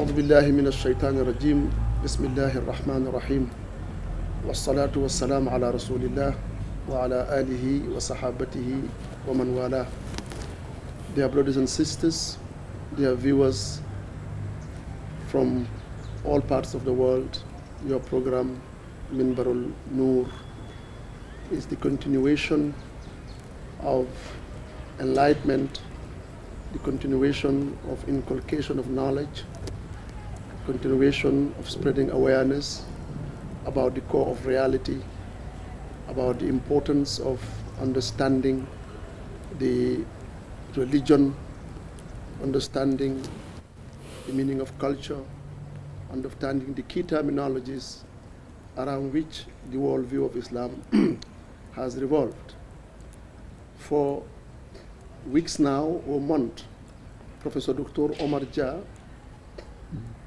أعوذ بالله من الشيطان الرجيم بسم الله الرحمن الرحيم والصلاة والسلام على رسول الله وعلى آله وصحابته ومن والاه. Dear brothers and sisters, dear viewers from all parts of the world, your program Mimbarul Noor is the continuation of enlightenment, the continuation of inculcation of knowledge, continuation of spreading awareness about the core of reality, about the importance of understanding the religion, understanding the meaning of culture, understanding the key terminologies around which the worldview of Islam has revolved. For weeks now or month, Professor Dr. Omar Jah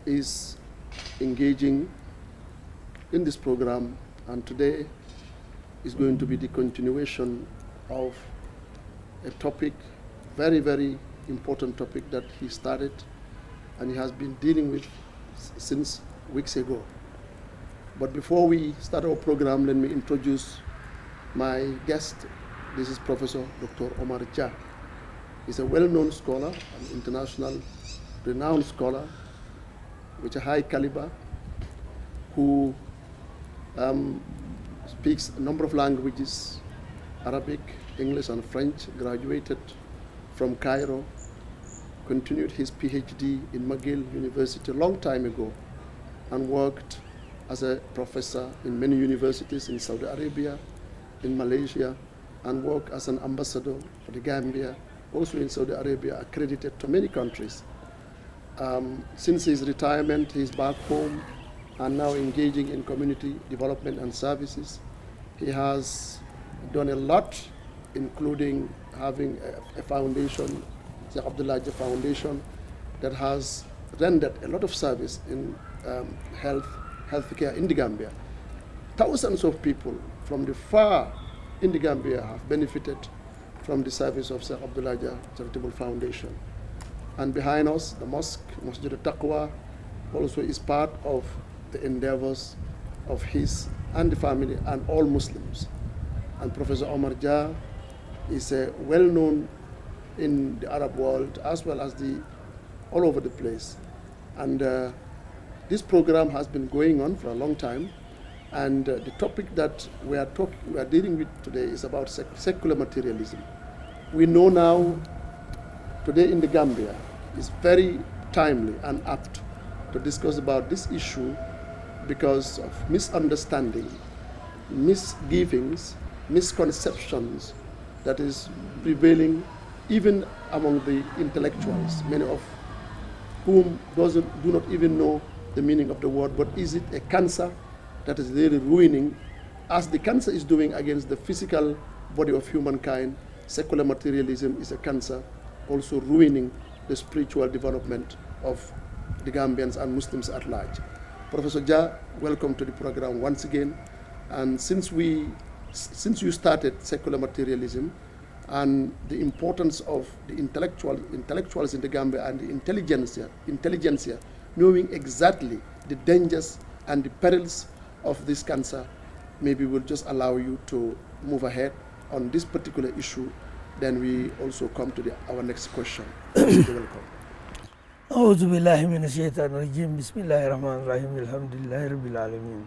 is engaging in this program, and today is going to be the continuation of a topic, very, very important topic that he started and he has been dealing with since weeks ago. But before we start our program, let me introduce my guest. This is Professor Dr. Omar Jah. He's a well-known scholar, an international renowned scholar with a high caliber, who speaks a number of languages, Arabic, English, and French, graduated from Cairo, continued his PhD in McGill University a long time ago, and worked as a professor in many universities in Saudi Arabia, in Malaysia, and worked as an ambassador for the Gambia, also in Saudi Arabia, accredited to many countries. Since his retirement, he's back home and now engaging in community development and services. He has done a lot, including having a foundation, the Abdullah Jah Foundation, that has rendered a lot of service in healthcare in the Gambia. Thousands of people from the far in the Gambia have benefited from the service of Sir Abdullah Jah Charitable Foundation. And behind us, the mosque, Masjid al-Taqwa, also is part of the endeavors of his and the family and all Muslims. And Professor Omar Jah is well-known in the Arab world as well as all over the place. And this program has been going on for a long time. And the topic that we are dealing with today is about secular materialism. We know now, today in the Gambia, is very timely and apt to discuss about this issue because of misunderstanding, misgivings, misconceptions that is prevailing even among the intellectuals, many of whom do not even know the meaning of the word. But is it a cancer that is really ruining, as the cancer is doing against the physical body of humankind? Secular materialism is a cancer also ruining the spiritual development of the Gambians and Muslims at large. Professor Jah, welcome to the program once again. And since you started secular materialism and the importance of the intellectuals in the Gambia and the intelligentsia knowing exactly the dangers and the perils of this cancer, maybe we'll just allow you to move ahead on this particular issue. Then we also come to our next question. You're welcome. أعوذ بالله من الشيطان الرجيم بسم الله الرحمن الرحيم الحمد لله رب العالمين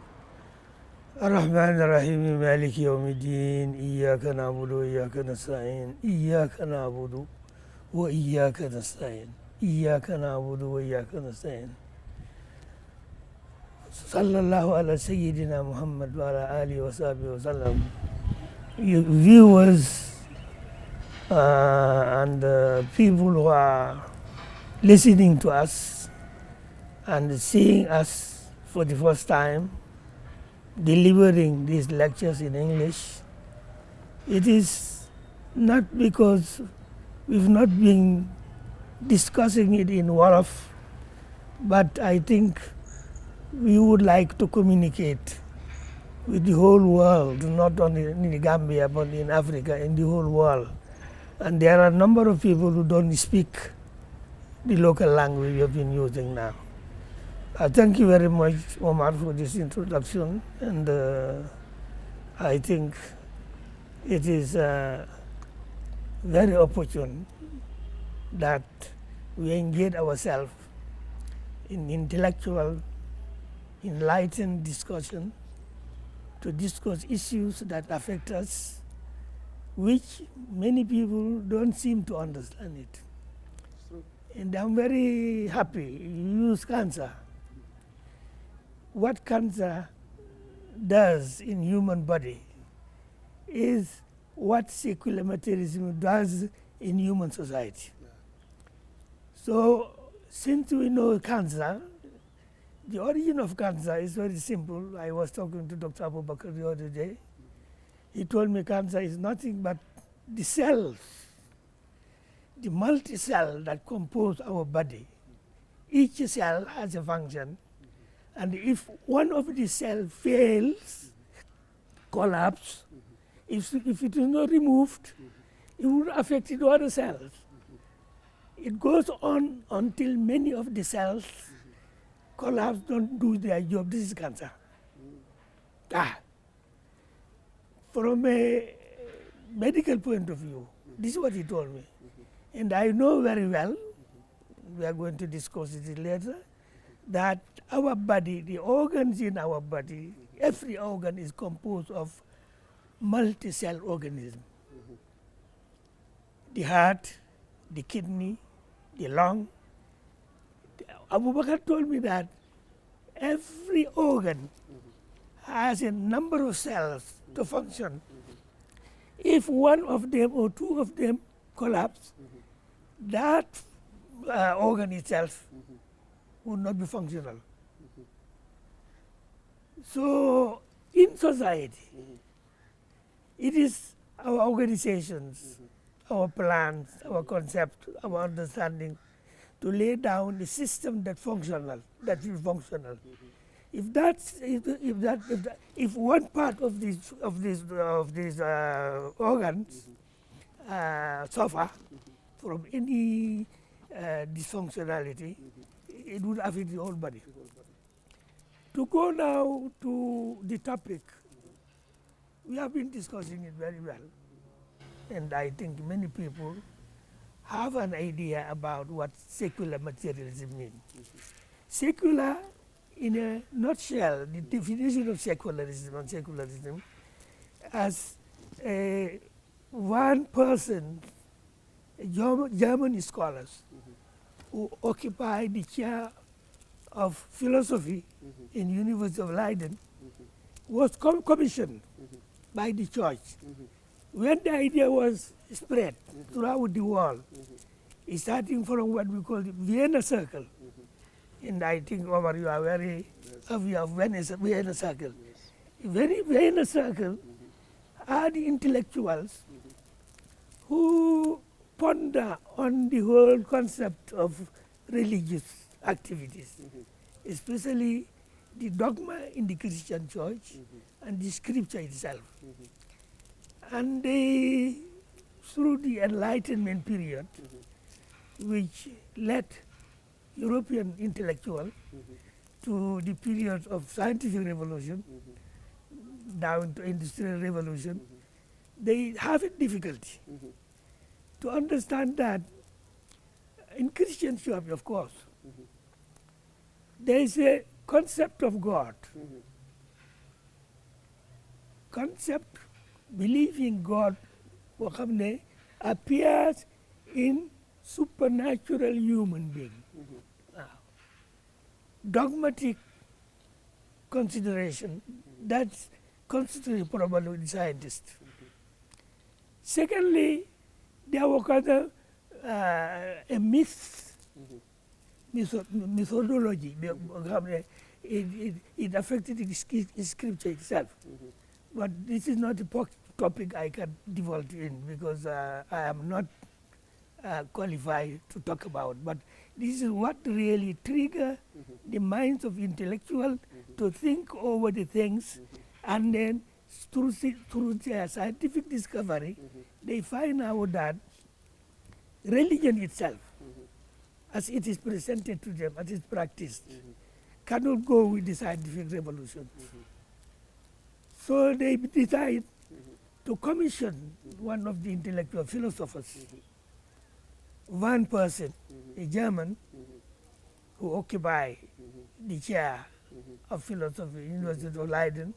الرحمن الرحيم مالك يوم الدين إياك نعبد وإياك نستعين إياك نعبد وإياك نستعين إياك نعبد وإياك نستعين صلى الله على سيدنا محمد وعلى آله وصحبه وسلم. Viewers and people who are listening to us and seeing us for the first time delivering these lectures in English, it is not because we've not been discussing it in Wolof, but I think we would like to communicate with the whole world, not only in Gambia, but in Africa, in the whole world. And there are a number of people who don't speak the local language we have been using now. Thank you very much, Omar, for this introduction. And I think it is very opportune that we engage ourselves in intellectual, enlightened discussion to discuss issues that affect us, which many people don't seem to understand it. And I'm very happy you use cancer. What cancer does in human body is what secular materialism does in human society. Yeah. So since we know cancer, the origin of cancer is very simple. I was talking to Dr. Abu Bakr the other day. He told me cancer is nothing but the cells, the multi-cell that compose our body. Each cell has a function, and if one of the cells fails, collapse, if it is not removed, it will affect the other cells. It goes on until many of the cells collapse, don't do their job. This is cancer. From a medical point of view, this is what he told me. And I know very well, we are going to discuss it later, that our body, the organs in our body, every organ is composed of multi-cell organism. The heart, the kidney, the lung. Abu Bakr told me that every organ has a number of cells to function. If one of them or two of them collapse, that organ itself will not be functional. So in society, it is our organizations, our plans, our concept, our understanding to lay down the system that is functional. If one part of these organs suffer from any dysfunctionality, it would affect the whole body. To go now to the topic, we have been discussing it very well, and I think many people have an idea about what secular materialism means. Secular, in a nutshell, the definition of secularism as one person, German scholars who occupy the chair of philosophy in University of Leiden was commissioned by the church. When the idea was spread throughout the world, starting from what we call the Vienna Circle, and I think, Omar, you are very aware of Vienna Circle. Vienna Circle are the intellectuals who ponder on the whole concept of religious activities, especially the dogma in the Christian church and the scripture itself. And they, through the Enlightenment period, which led European intellectuals to the period of scientific revolution, down to industrial revolution, they have a difficulty to understand that in Christian church, of course, there is a concept of God. Concept, believing God appears in supernatural human being. Dogmatic consideration, that's considered probably with scientists. Secondly, there was a methodology. It affected the scripture itself. But this is not a topic I can divulge in because I am not qualified to talk about. But this is what really triggers the minds of intellectuals to think over the things, and then through their scientific discovery, they find out that religion itself, as it is presented to them, as it is practiced, cannot go with the scientific revolution. So they decide to commission one of the intellectual philosophers, one person, a German, who occupied the chair of philosophy, University of Leiden.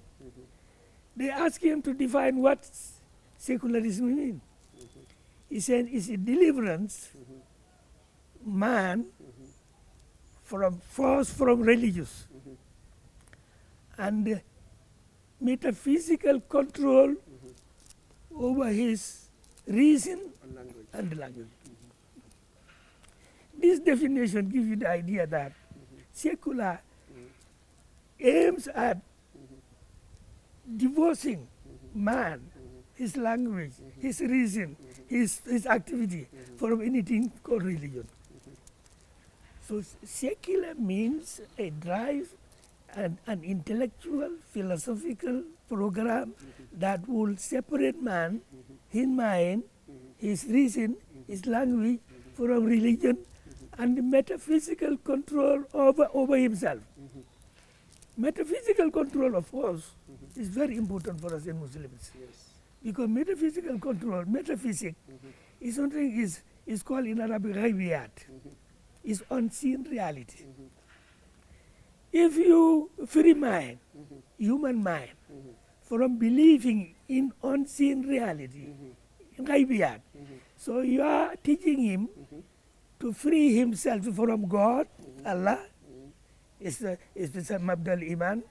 They asked him to define what secularism means. He said it's a deliverance man from force from religious and metaphysical control over his reason and language. This definition gives you the idea that secular aims at divorcing man, his language, his reason, his activity from anything called religion. So secular means a drive and an intellectual, philosophical program that will separate man, his mind, his reason, his language from religion and metaphysical control over himself. Metaphysical control, of course, is very important for us in Muslims. Yes. Because metaphysical control, metaphysics, is something is called in Arabic ghaibiyat, is unseen reality. If you free mind, human mind, from believing in unseen reality, ghaibiyat, so you are teaching him to free himself from God, Allah, is the Mabdal Iman,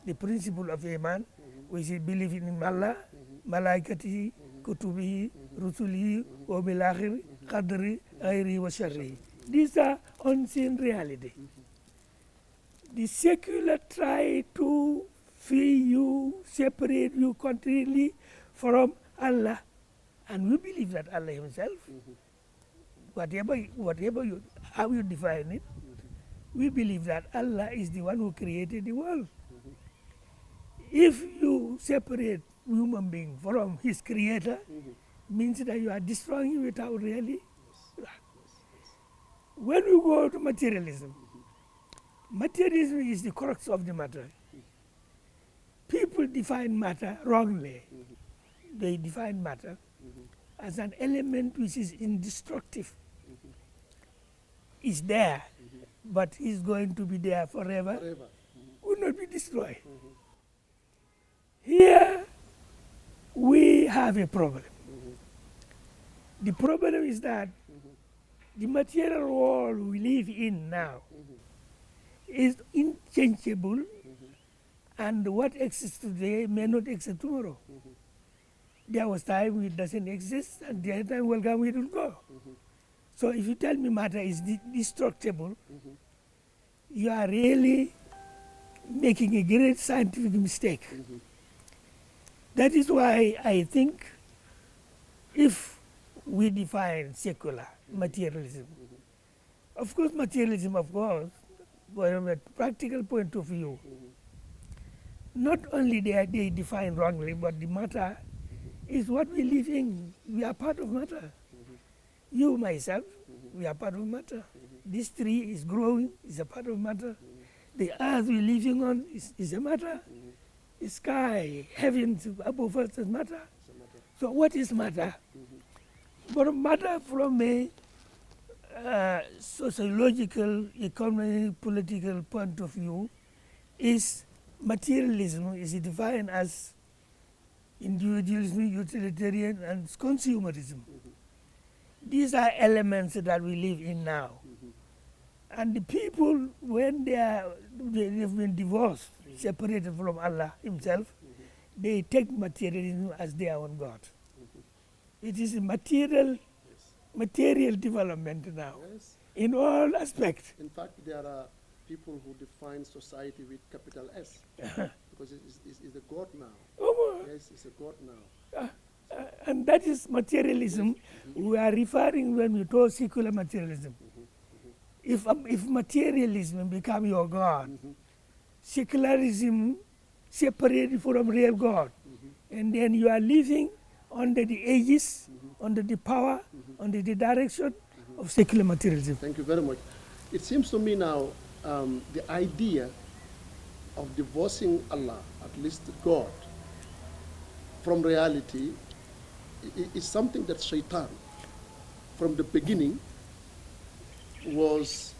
the principle of Iman, which is believing in Allah, Malaikatihi, Kutubihi, Rusulihi, wa bil akhir, Qadri, Ghairi wa Sharri. These are unseen reality. The secular try to free you, separate you completely from Allah. And we believe that Allah himself, whatever you, how you define it, we believe that Allah is the one who created the world. If you separate human being from his creator, means that you are destroying him without really. When we go to materialism, materialism is the crux of the matter. People define matter wrongly. They define matter as an element which is indestructible. It's there, but it's going to be there forever, will not be destroyed. Here we have a problem. The problem is that the material world we live in now is unchangeable, and what exists today may not exist tomorrow. There was time it doesn't exist, and the other time will come, it will go. So if you tell me matter is destructible, you are really making a great scientific mistake. That is why I think if we define secular materialism, of course materialism, from a practical point of view, not only they define wrongly, but the matter is what we live in. We are part of matter. You, myself, we are part of matter. This tree is growing, is a part of matter. The earth we're living on is a matter. The sky, heavens above us is matter. So what is matter? But matter from a sociological, economic, political point of view is materialism is defined as individualism, utilitarian, and consumerism. These are elements that we live in now. And the people, when they have been divorced, separated from Allah himself, they take materialism as their own God. It is a material development now, in all aspects. In fact, there are people who define society with capital S, because it's a God now. Yes, it's a God now. And that is materialism. We are referring when we talk secular materialism. If materialism become your God, secularism separated from real God, and then you are living under the aegis, under the power, under the direction of secular materialism. Thank you very much. It seems to me now the idea of divorcing Allah, at least God, from reality is something that Shaitan, from the beginning, was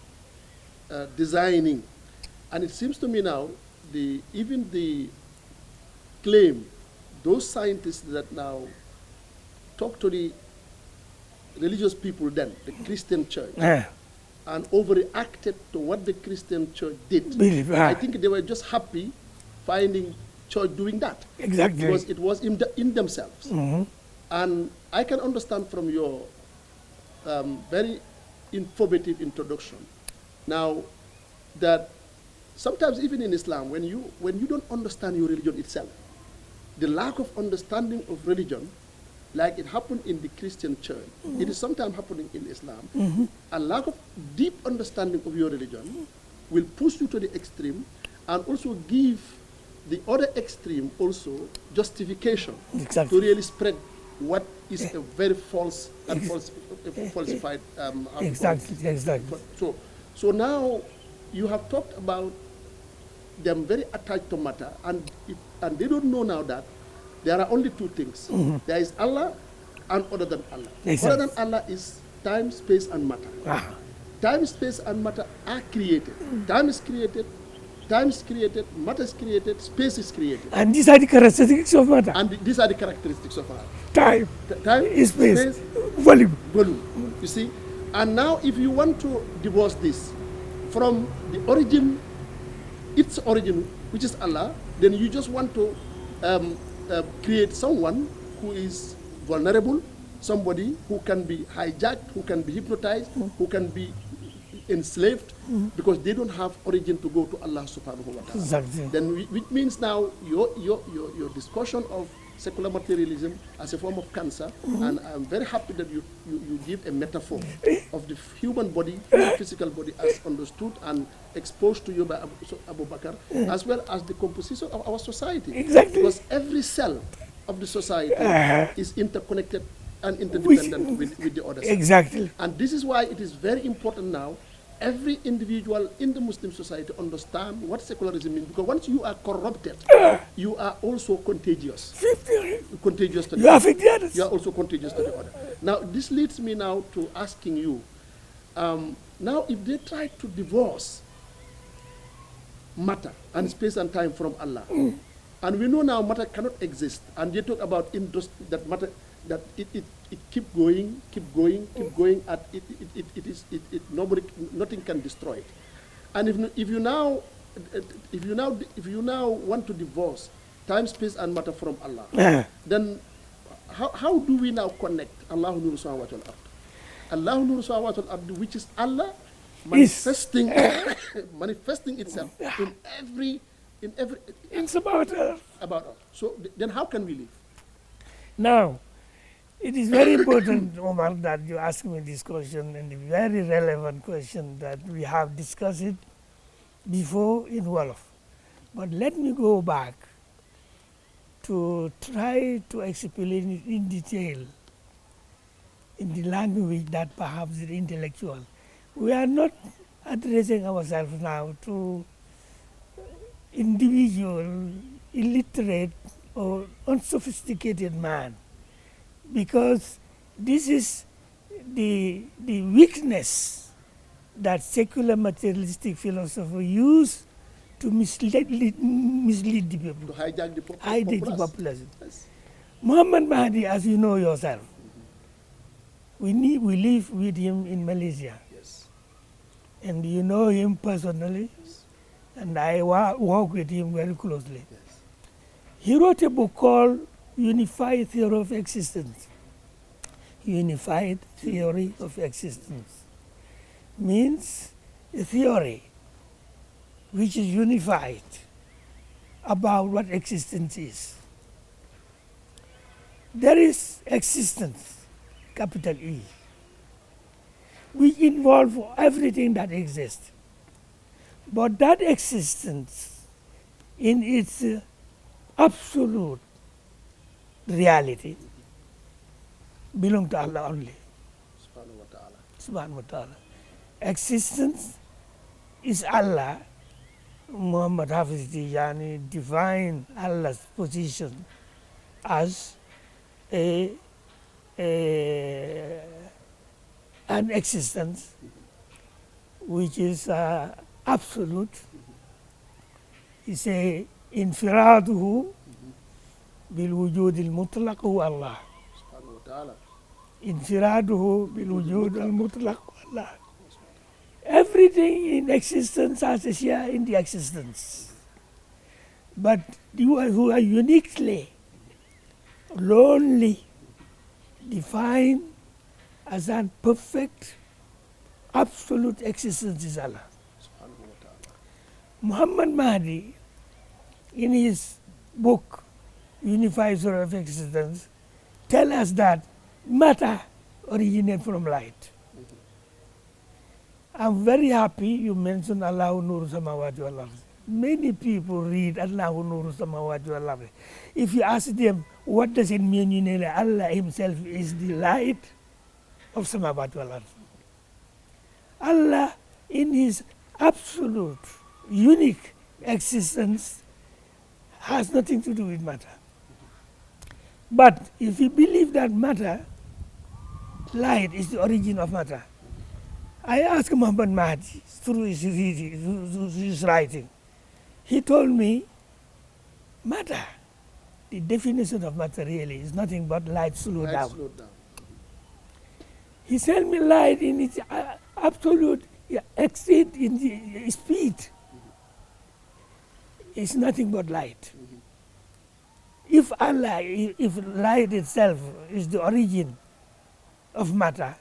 designing. And it seems to me now, even the claim, those scientists that now talk to the religious people then, the Christian church, and overreacted to what the Christian church did. I think they were just happy finding church doing that. Exactly. Because it was in themselves. And I can understand from your very informative introduction now that sometimes even in Islam, when you don't understand your religion itself, the lack of understanding of religion, like it happened in the Christian church, it is sometimes happening in Islam, a lack of deep understanding of your religion will push you to the extreme and also give the other extreme also justification to really spread what is a very false and falsified Exactly. So now you have talked about them very attached to matter, and they don't know now that there are only two things. There is Allah and other than Allah. Other than Allah is time, space, and matter. Time, space, and matter are created. Time is created, matter is created, space is created. And these are the characteristics of matter. And these are the characteristics of Allah. Time, space, volume. You see? And now if you want to divorce this from the origin, its origin, which is Allah, then you just want to create someone who is vulnerable, somebody who can be hijacked, who can be hypnotized, who can be enslaved, because they don't have origin to go to Allah subhanahu wa ta'ala. Exactly. Then which means now your discussion of secular materialism as a form of cancer, and I'm very happy that you give a metaphor of the human body, physical body, as understood and exposed to you by Abu Bakr, as well as the composition of our society. Exactly. Because every cell of the society is interconnected and interdependent with the other cells. Exactly. And this is why it is very important now every individual in the Muslim society understand what secularism means, because once you are corrupted, you are also contagious. Contagious to the other. You are also contagious to the other. Now, this leads me now to asking you, now if they try to divorce matter and space and time from Allah, and we know now matter cannot exist, and they talk about that matter, that it keep going, and nothing can destroy it. And if you now want to divorce time, space, and matter from Allah, then how do we now connect Allahu Nur Samawati wal Ard? Allahu Nur Samawati wal Ard, which is Allah manifesting manifesting itself in every it's about us. So then how can we live? Now, it is very important, Omar, that you ask me this question, and a very relevant question that we have discussed it before in Wolof. But let me go back to try to explain it in detail in the language that perhaps is intellectual. We are not addressing ourselves now to individual, illiterate, or unsophisticated man, because this is the weakness that secular materialistic philosophy use to mislead the people, to hijack the populace. Yes. Muhammad Mahdi, as you know yourself, we live with him in Malaysia. Yes. And you know him personally, yes. And I work with him very closely. Yes. He wrote a book called Unified Theory of Existence. Unified Theory of Existence means a theory which is unified about what existence is. There is existence, capital E, which involves everything that exists. But that existence in its absolute reality belong to Allah only. Subhanahu wa ta'ala. Subhanahu wa ta'ala. Existence is Allah, Muhammad Hafiz Tijani defined Allah's position as a, a an existence which is absolute. He say, infiraduhu bil wujud al mutlaq huwa Allah. Infiraduhu bil wujud al mutlaq huwa Allah. Everything in existence has a share in the existence. But you who are uniquely, lonely, defined as a perfect, absolute existence is Allah. Muhammad Mahdi, in his book, Unified Source of Existence, tell us that matter originates from light. I'm very happy you mentioned Allahu Nuru Samawati wal Ardi. Many people read Allahu Nuru Samawati wal Ardi. If you ask them, what does it mean? You know, Allah himself is the light of Samawati wal Ardi. Allah, in his absolute, unique existence, has nothing to do with matter. But if you believe that matter, light is the origin of matter, I asked Muhammad Mahdi through his writing. He told me, matter, the definition of matter really is nothing but light slowed down. He said me light in its absolute extent in the speed is nothing but light. If Allah, if light itself is the origin of matter,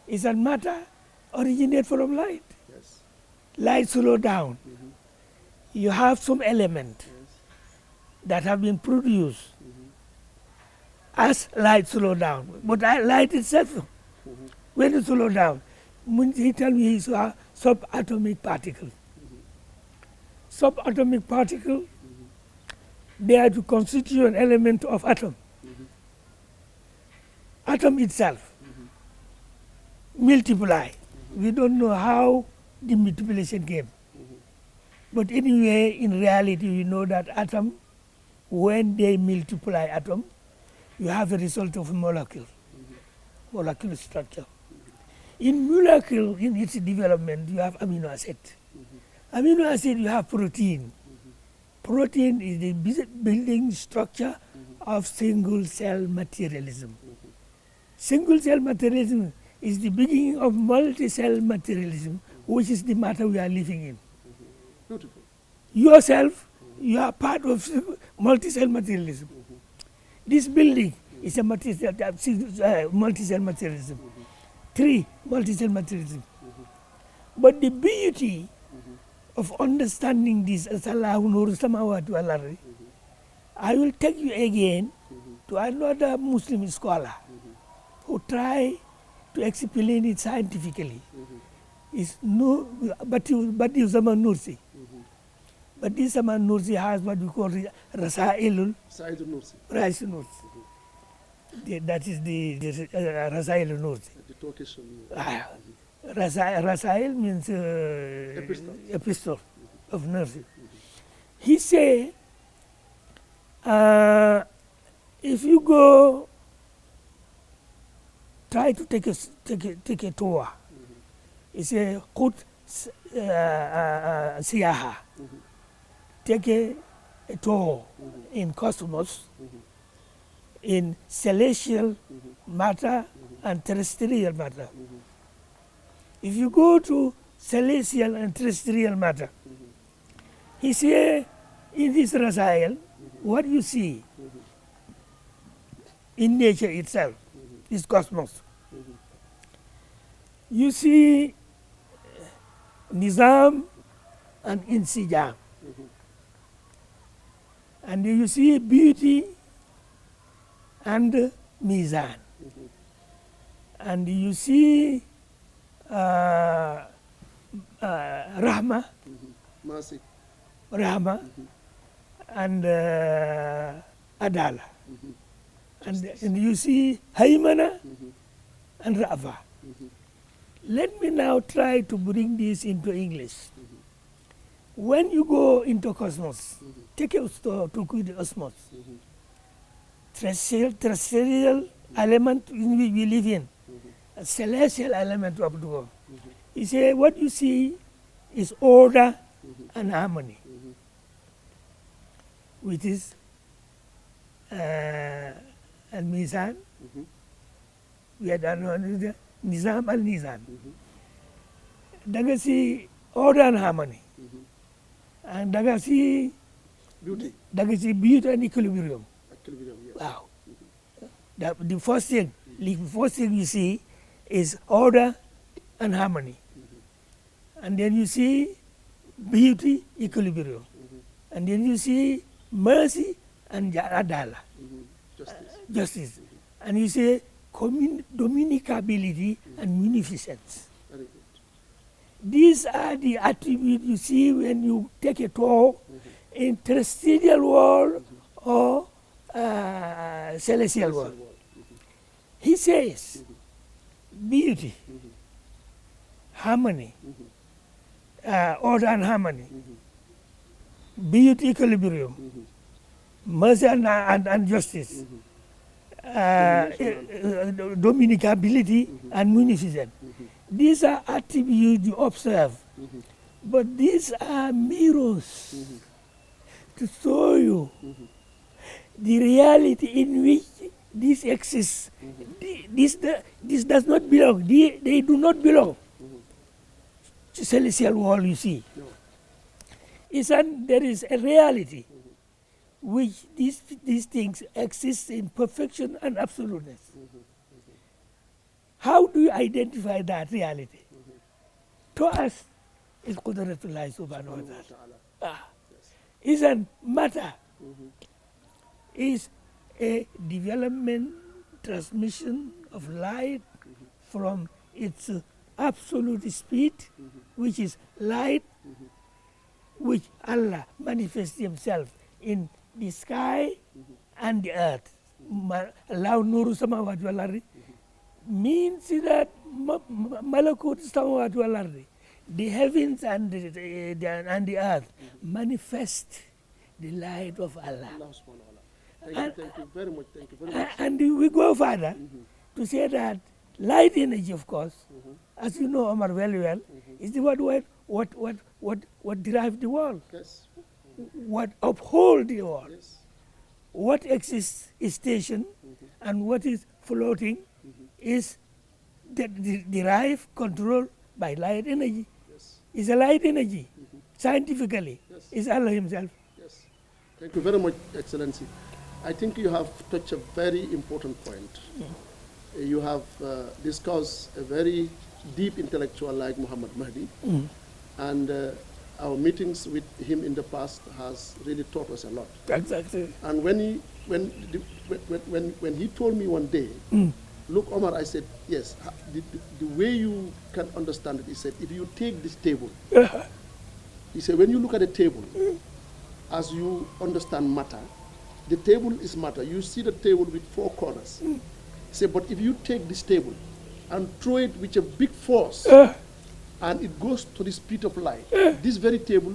is that matter originate from light? Yes. Light slow down. You have some element that have been produced as light slow down. But light itself, when it slow down, he tell me he saw subatomic particle. Subatomic particle, they are to constitute an element of atom. Atom itself multiply. We don't know how the multiplication came. But anyway, in reality, we know that atom, when they multiply atom, you have a result of a molecule, molecular structure. In molecule, in its development, you have amino acid. Amino acid, you have protein. Protein is the building structure of single cell materialism. Single cell materialism is the beginning of multi-cell materialism, which is the matter we are living in. Beautiful. Yourself, you are part of multi-cell materialism. This building is a multi-cell materialism. 3, multi-cell materialism. But the beauty of understanding this as Allahu Nuru Samawati wal Ardi, I will take you again to another Muslim scholar who try to explain it scientifically. It's Noor, Badiou Zaman Nursi. Badiou Zaman Nursi has what we call Rasailul Nursi. That is the Rasailul Nursi. The Turkish Rasail means epistle of Nursi. He say, if you go try to take a tour, he say, Qut siyaha. Take a tour in cosmos, in celestial matter and terrestrial matter. If you go to celestial and terrestrial matter, he say, in this Rasail, what you see in nature itself, this cosmos, you see nizam and insijam. And you see beauty and mizan. And you see rahma, rahma, and adala. And you see haymana and rafa. Let me now try to bring this into English. When you go into cosmos, take us to the cosmos, terrestrial element in which we live in, a celestial element of the world. You say what you see is order and harmony, which is al-mizan. We had another nizam al-nizam. Daga see order and harmony, and daga see Beauty. beauty and equilibrium. Equilibrium, yes. Wow. The first thing you see is order and harmony. And then you see beauty, equilibrium. And then you see mercy and adala, justice. And you see dominicability and munificence. Very good. These are the attributes you see when you take a tour in terrestrial world or celestial world. He says beauty, harmony, order and harmony, beauty, equilibrium, mercy and justice, dominicability and munificence. These are attributes you observe, but these are mirrors to show you the reality in which this exists. This does not belong. They do not belong to celestial world. You see, there is a reality which these things exist in perfection and absoluteness. How do you identify that reality? To us, it's Qudratullah subhanahu wa ta'ala. Isn't matter. Is a development, transmission of light from its absolute speed, which is light, which Allah manifests Himself in the sky and the earth. Allah Noor samawati wal ardi means that malakut samawati wal ardi, the heavens and the earth manifest the light of Allah. Thank you very much. Thank you very much. And we go further to say that light energy, of course, as you know, Omar, very well, is the what drives the world, Yes. what upholds the world. Yes. What exists is station, and what is floating is derived, controlled by light energy. Yes. It's a light energy, scientifically. Yes. It's Allah Himself. Yes. Thank you very much, Excellency. I think you have touched a very important point. You have discussed a very deep intellectual like Muhammad Mahdi, and our meetings with him in the past has really taught us a lot. Exactly. And when he told me one day, look, Omar, I said, yes, the way you can understand it, he said, if you take this table, he said, when you look at the table, as you understand matter, the table is matter. You see the table with four corners. He said, but if you take this table and throw it with a big force, and it goes to the speed of light, this very table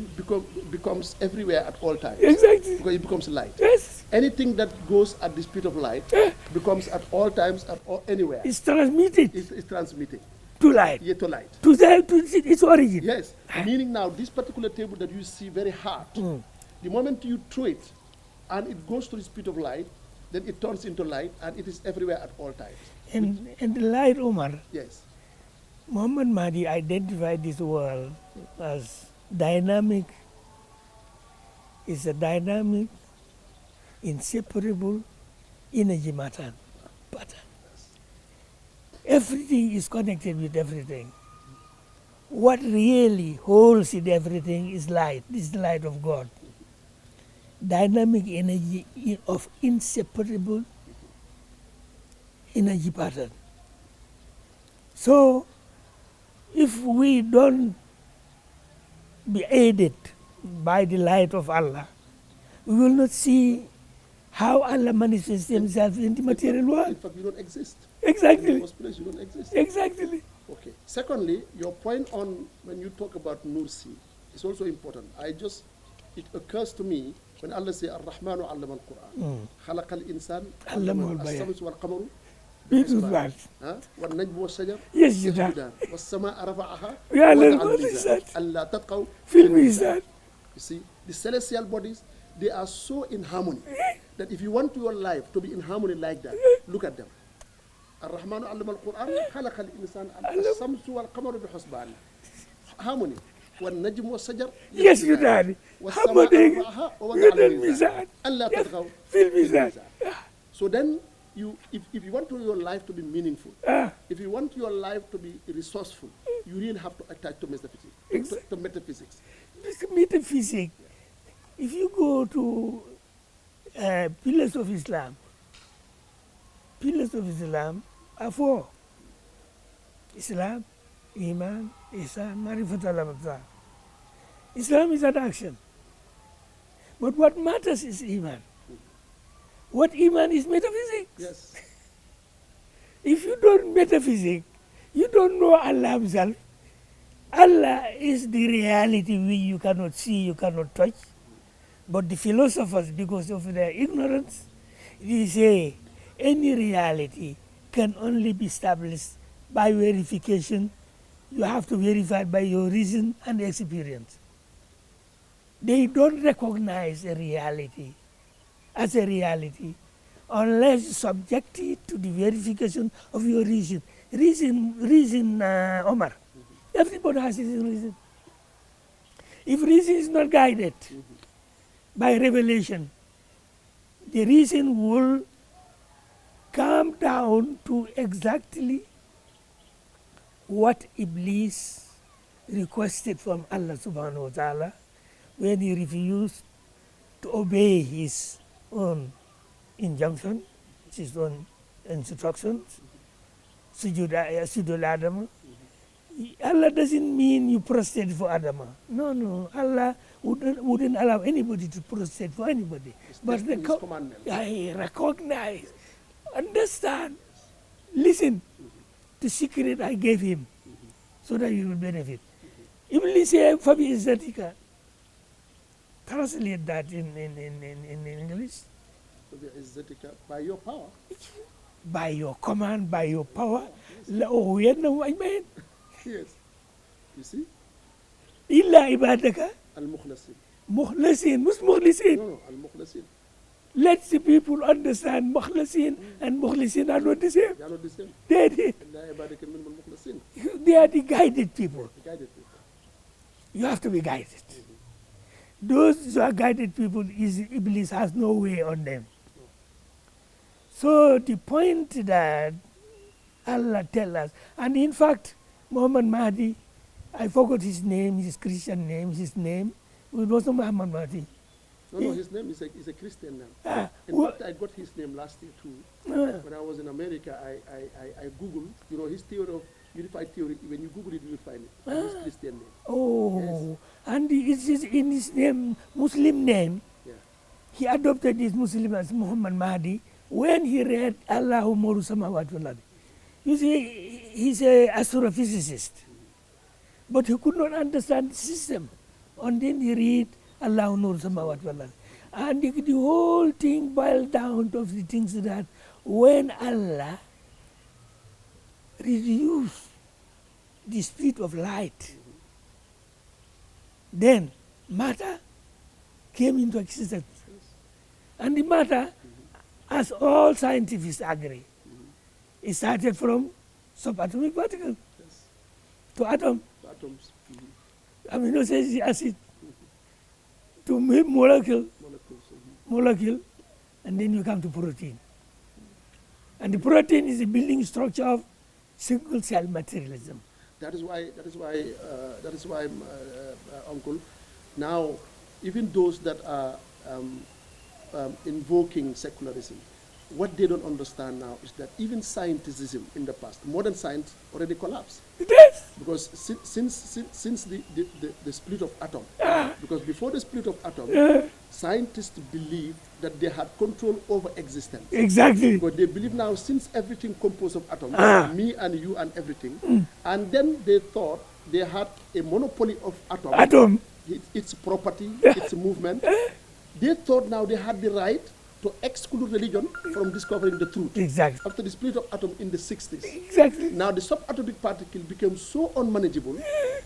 becomes everywhere at all times. Exactly. Because it becomes light. Yes. Anything that goes at the speed of light becomes at all times, anywhere. It's transmitted It's transmitting. to light, Yeah, to light. to its origin. Yes. Meaning now, this particular table that you see very hard, the moment you throw it and it goes to the speed of light, then it turns into light and it is everywhere at all times. And the light, Omar, Yes. Muhammad Mahdi identified this world as dynamic. It's a dynamic, inseparable energy pattern. Everything is connected with everything. What really holds in everything is light. This is the light of God. Dynamic energy of inseparable energy pattern. So, if we don't be aided by the light of Allah, we will not see how Allah manifests Himself in the material In world. fact, you don't exist. In Exactly. the first place, you don't exist. Exactly. Okay. Secondly, your point on when you talk about Nursi, is also important. It occurs to me when Allah says, Ar-Rahmanu allama al-Quran. خلق الإنسان علمه الشمس والقمر بحسبان. والنجم والشجر يسجدان والسماء رفعها يا ووضع للميزان الميزان ألا تطغوا في الميزان. You see, the celestial bodies, they are so in harmony that if you want your life to be in harmony like that, look at them. الرحمن علم القرآن خلق الإنسان الشمس والقمر بحسبان. Harmony. والنجم والشجر يسجدان والسماء رفعها ووضع الميزان ألا تطغوا في الميزان. So then, if you want your life to be meaningful, if you want your life to be resourceful, you really have to attach to metaphysics. To metaphysics. Metaphysics. If you go to pillars of Islam are four: Islam, Iman, Ihsan, Marifat al-Amazah. Islam is an action. But what matters is Iman. What Iman is metaphysics. Yes. If you don't metaphysics, you don't know Allah himself. Allah is the reality which you cannot see, you cannot touch. But the philosophers, because of their ignorance, they say any reality can only be established by verification. You have to verify by your reason and experience. They don't recognize a reality as a reality unless you subject it to the verification of your reason. Reason, Omar. Everybody has his own reason. If reason is not guided by revelation, the reason will come down to exactly what Iblis requested from Allah subhanahu wa ta'ala when he refused to obey his own injunction, his own instructions, sujud Adam. Allah doesn't mean you prostrate for Adam. No. Allah wouldn't allow anybody to prostrate for anybody. But recognize, understand, listen to secret I gave him so that you will benefit. Iblis said, Fabi Izzatika. Translate that in English. Fabi Izzatika, by your power. By your command, by your power. Yes. You see? Illa ibadaka. Al-Mukhlasin. Mukhlasin. What's Mukhlasin? No, Al-Mukhlasin. Let the people understand Mukhlasin and Mukhlasin are not the same. They are not the same. They did. They are the guided people. You have to be guided. Those who are guided people, Iblis has no way on them. So the point that Allah tells us, and in fact, Muhammad Mahdi, I forgot his name, his Christian name, his name. It wasn't Muhammad Mahdi. No, his name is a Christian name. In fact, I got his name last year too. When I was in America, I Googled, his theory of unified theory. When you Google it, you will find it. His Christian name. Oh, yes. And it's in his name, Muslim name. Yeah. He adopted this Muslim as Muhammad Mahdi when he read Allahu Nuru Samawati wal Ardi. You see, he's an astrophysicist. But he could not understand the system. And then he read Allahu Nuru Samawati wal Ardi. And the whole thing boiled down to the things that when Allah reduced the speed of light, then matter came into existence. And the matter, as all scientists agree, it started from subatomic particles to atoms. Amino acid to molecule, and then you come to protein. And the protein is the building structure of single cell materialism. That is why, Uncle, now even those that are invoking secularism, what they don't understand now is that even scientism in the past, modern science already collapsed. Yes. Because since the split of atom, because before the split of atom, scientists believed that they had control over existence. Exactly. But they believe now, since everything composed of atoms, me and you and everything, and then they thought they had a monopoly of atom. its property, its movement. They thought now they had the right to exclude religion from discovering the truth. Exactly. After the split of atom in the 60s. Exactly. Now the subatomic particle became so unmanageable.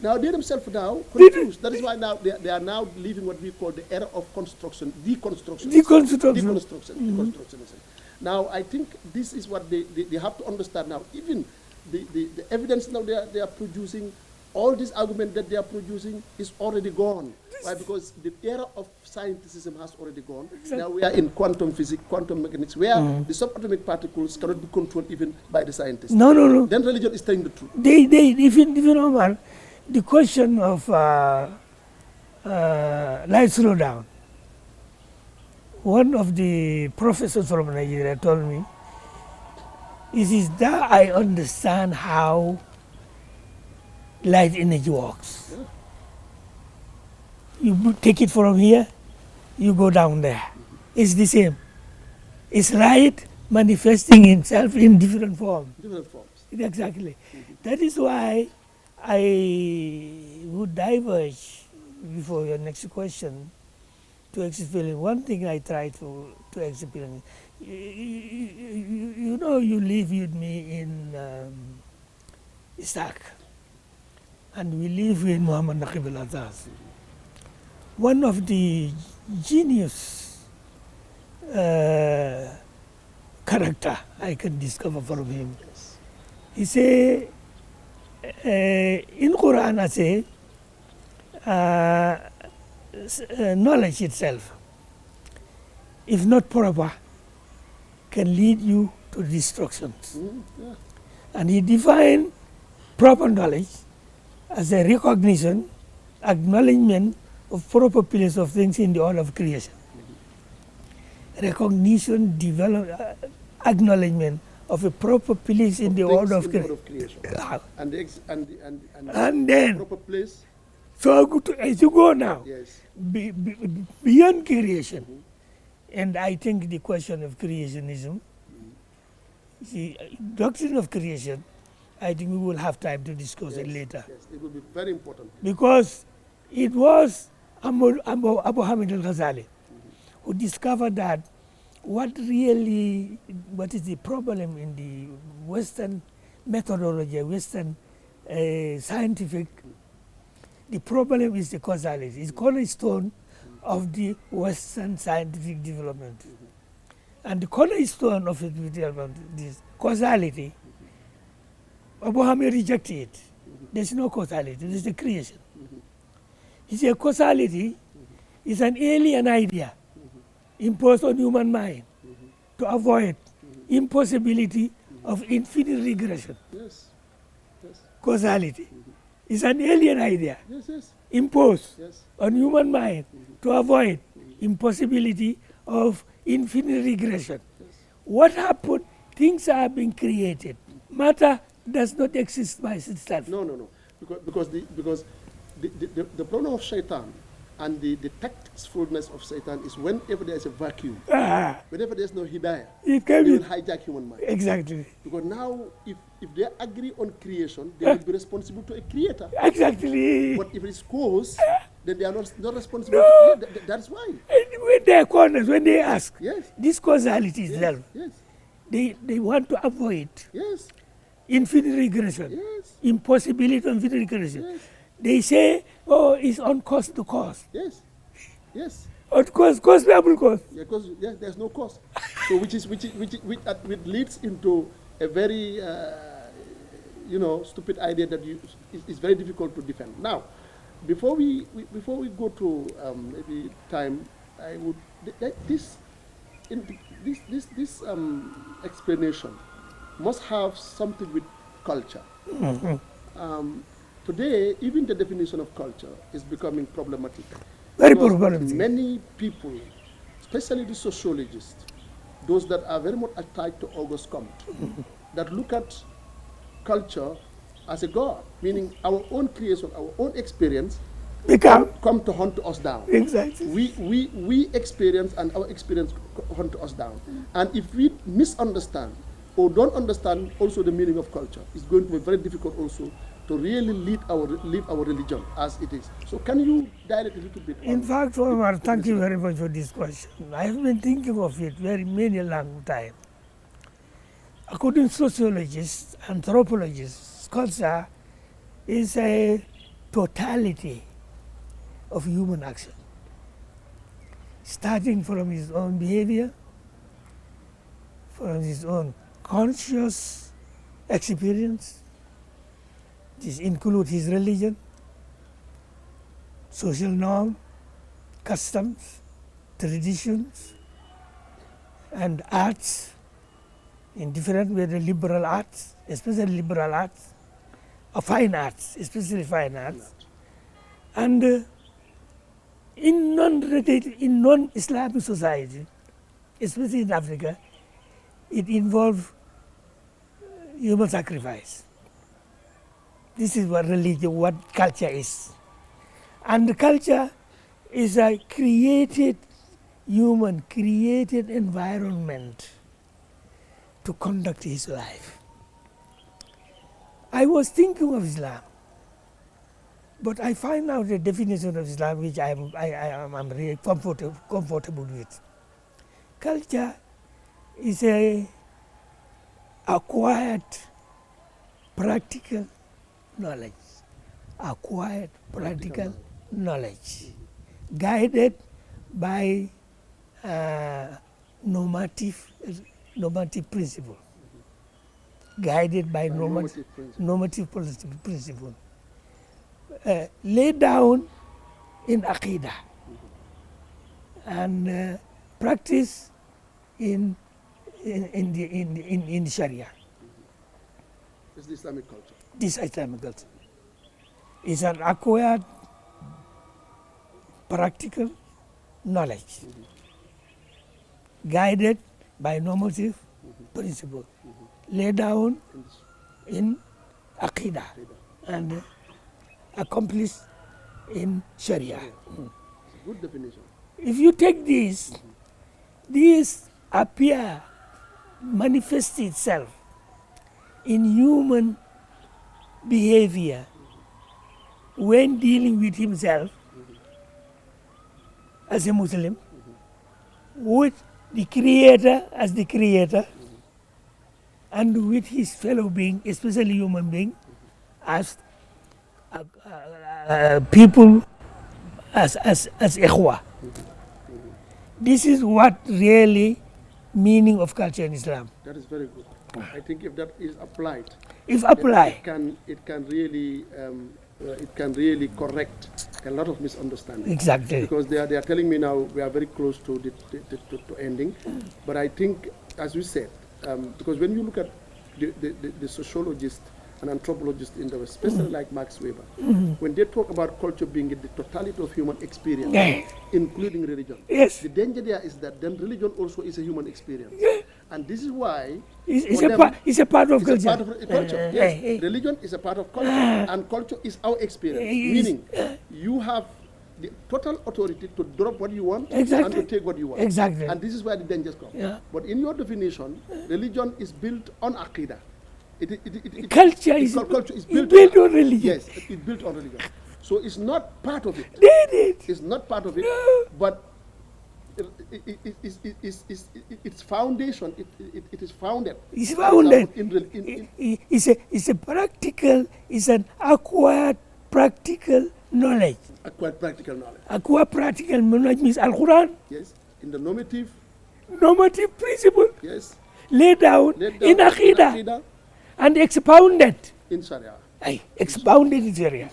Now they themselves now confused. That is why now they are now living what we call the era of construction, deconstruction. Deconstructionism. Now I think this is what they have to understand now. Even the evidence now they are producing, all this argument that they are producing is already gone. Why? Because the era of scientificism has already gone. Exactly. Now we are in quantum physics, quantum mechanics, where the subatomic particles cannot be controlled even by the scientists. No. Then religion is telling the truth. Even Omar, the question of light slow down. One of the professors from Nigeria told me, it is that I understand how light energy works. Yeah. You take it from here, you go down there. It's the same. It's light manifesting itself in different forms. Different forms. Exactly. That is why I would diverge before your next question to explain. One thing I try to explain. You know, you live with me in Isaac, and we live with Muhammad Naqib al-Azaz. One of the genius character I can discover from him. He say, in Quran I say, knowledge itself, if not proper, can lead you to destructions. Yeah. And he defined proper knowledge as a recognition, acknowledgement of proper place of things in the order of creation. Recognition, acknowledgement of a proper place in the order of creation. And then proper place. So as you go now, Yes. Beyond creation, and I think the question of creationism, the doctrine of creation, I think we will have time to discuss it later. Yes, it will be very important. Because it was Abu Hamid al-Ghazali who discovered that what is the problem in the Western methodology, Western scientific, the problem is the causality. It's cornerstone of the Western scientific development. And the cornerstone of it development is causality. Abu Hamid rejected it. There's no causality, there's the creation. He said causality is an alien idea imposed on human mind to avoid impossibility of infinite regression. Yes. Yes. Causality is an alien idea Yes. imposed Yes. on human mind to avoid impossibility of infinite regression. Yes. What happened? Things are being created. Matter does not exist by itself. No. Because the problem of shaitan and the tactfulness of Satan is whenever there is a vacuum, whenever there is no hidayah, It they can be will hijack human mind. exactly. Because now, if they agree on creation, they will be responsible to a creator. Exactly. But if it is caused, then they are not responsible. To that's why. And when they are corners, when they ask, Yes. this causality itself, Yes. they want to avoid Yes. infinite regression, Yes. impossibility of infinite regression. Yes. They say, oh, it's on cost to cost. Yes. Yes. On cost, variable cost. Yeah, because there's no cost. So which leads into a very stupid idea that is very difficult to defend. Now, before we go to maybe time, I would this explanation must have something with culture. Today, even the definition of culture is becoming problematic. Very Because problematic. Many people, especially the sociologists, those that are very much tied to August Comte, that look at culture as a god, meaning our own creation, our own experience, come to hunt us down. Exactly. We experience and our experience hunt us down. And if we misunderstand or don't understand also the meaning of culture, it's going to be very difficult also to really live our religion as it is. So can you direct a little bit? In fact, Omar, thank you very much for this question. I have been thinking of it very many long time. According to sociologists, anthropologists, culture is a totality of human action, starting from his own behavior, from his own conscious experience. This includes his religion, social norm, customs, traditions, and arts in different ways, the liberal arts, especially liberal arts, or fine arts, especially fine arts. And in non-Islamic society, especially in Africa, it involves human sacrifice. This is what religion, what culture is. And the culture is a created environment to conduct his life. I was thinking of Islam, but I find out the definition of Islam which I'm really comfortable with. Culture is a acquired practical knowledge, guided by normative principle, normative principle, laid down in Aqidah and practice in Sharia. It's the Islamic culture. This Islamic culture is an acquired practical knowledge, guided by normative principle, laid down in Aqidah and accomplished in Sharia. Good definition. If you take these appear, manifest itself in human behavior when dealing with himself as a Muslim, with the Creator as the Creator, and with his fellow being, especially human being, as people, as ikhwa. This is what really meaning of culture in Islam. That is very good. I think if that is applied, If applied, it can really correct a lot of misunderstanding. exactly. Because they are telling me now we are very close to ending, but I think, as we said, because when you look at the sociologist and anthropologist in the West, especially like Max Weber, when they talk about culture being the totality of human experience, including religion, Yes. the danger there is that then religion also is a human experience. And this is why It's for a them, part. It's a part of it's culture. a part of culture. Yes, religion is a part of culture, and culture is our experience. Meaning, you have the total authority to drop what you want and Exactly. to take what you want. Exactly. And this is where the dangers come. Yeah. But in your definition, religion is built on aqidah. Culture is culture is built built on religion. Yes, it's built on religion. So it's not part of it. Did it? It's not part of it, but its foundation. It is founded. It's founded. In It's a practical. It's an acquired practical knowledge. acquired practical knowledge. Acquired practical knowledge means Al Quran, Yes, in the normative. normative principle, Yes, laid down in Aqidah Aqidah, and expounded. in Sharia. Expounded in Sharia.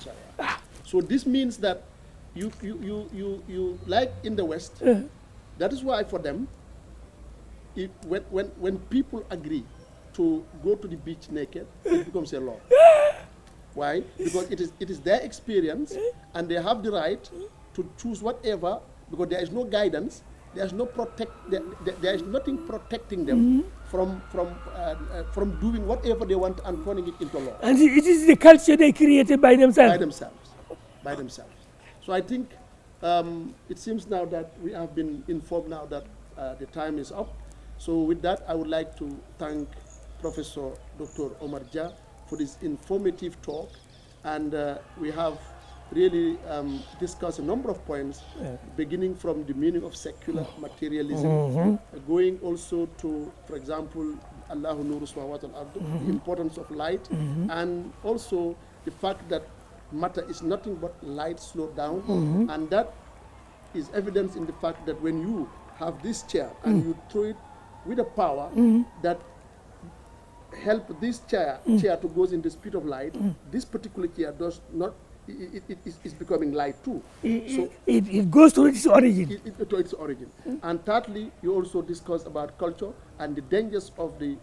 So this means that you like in the West. That is why for them, when people agree to go to the beach naked, it becomes a law. Why? Because it is their experience, and they have the right to choose whatever. Because there is no guidance, there is no there is nothing protecting them from doing whatever they want and turning it into law. And it is the culture they created by themselves. By themselves. So I think it seems now that we have been informed now that the time is up. So with that, I would like to thank Professor Dr. Omar Jah for this informative talk And we have really discussed a number of points, beginning from the meaning of secular materialism, going also to, for example, Allahu Nuru Samawati wal Ard, the importance of light, and also the fact that matter is nothing but light slowed down, and that is evidence in the fact that when you have this chair and you throw it with a power that help this chair to go in the speed of light, this particular chair does not, it is becoming light too. It goes to its origin. To its origin. And thirdly, you also discuss about culture and the dangers of the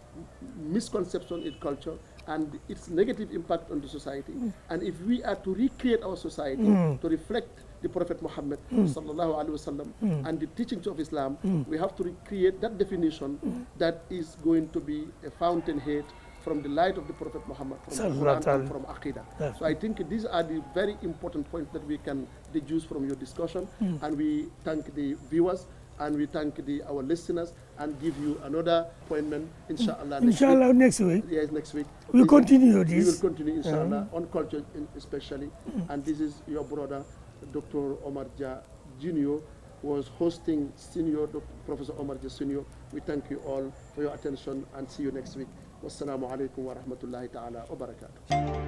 misconception in culture and its negative impact on the society. And if we are to recreate our society to reflect the Prophet Muhammad sallallahu alaihi wasallam and the teachings of Islam, we have to recreate that definition that is going to be a fountainhead from the light of the Prophet Muhammad, from the Quran and from Aqidah. So I think these are the very important points that we can deduce from your discussion, and we thank the viewers and we thank our listeners and give you another appointment, inshallah. Next week. Yes, next week. We'll continue this. We will continue, inshallah, on culture especially. And this is your brother, Dr. Omar Jah Jr., was hosting Senior Professor Omar Jah Senior. We thank you all for your attention and see you next week. Wassalamu alaikum wa rahmatullahi ta'ala wa barakatuh.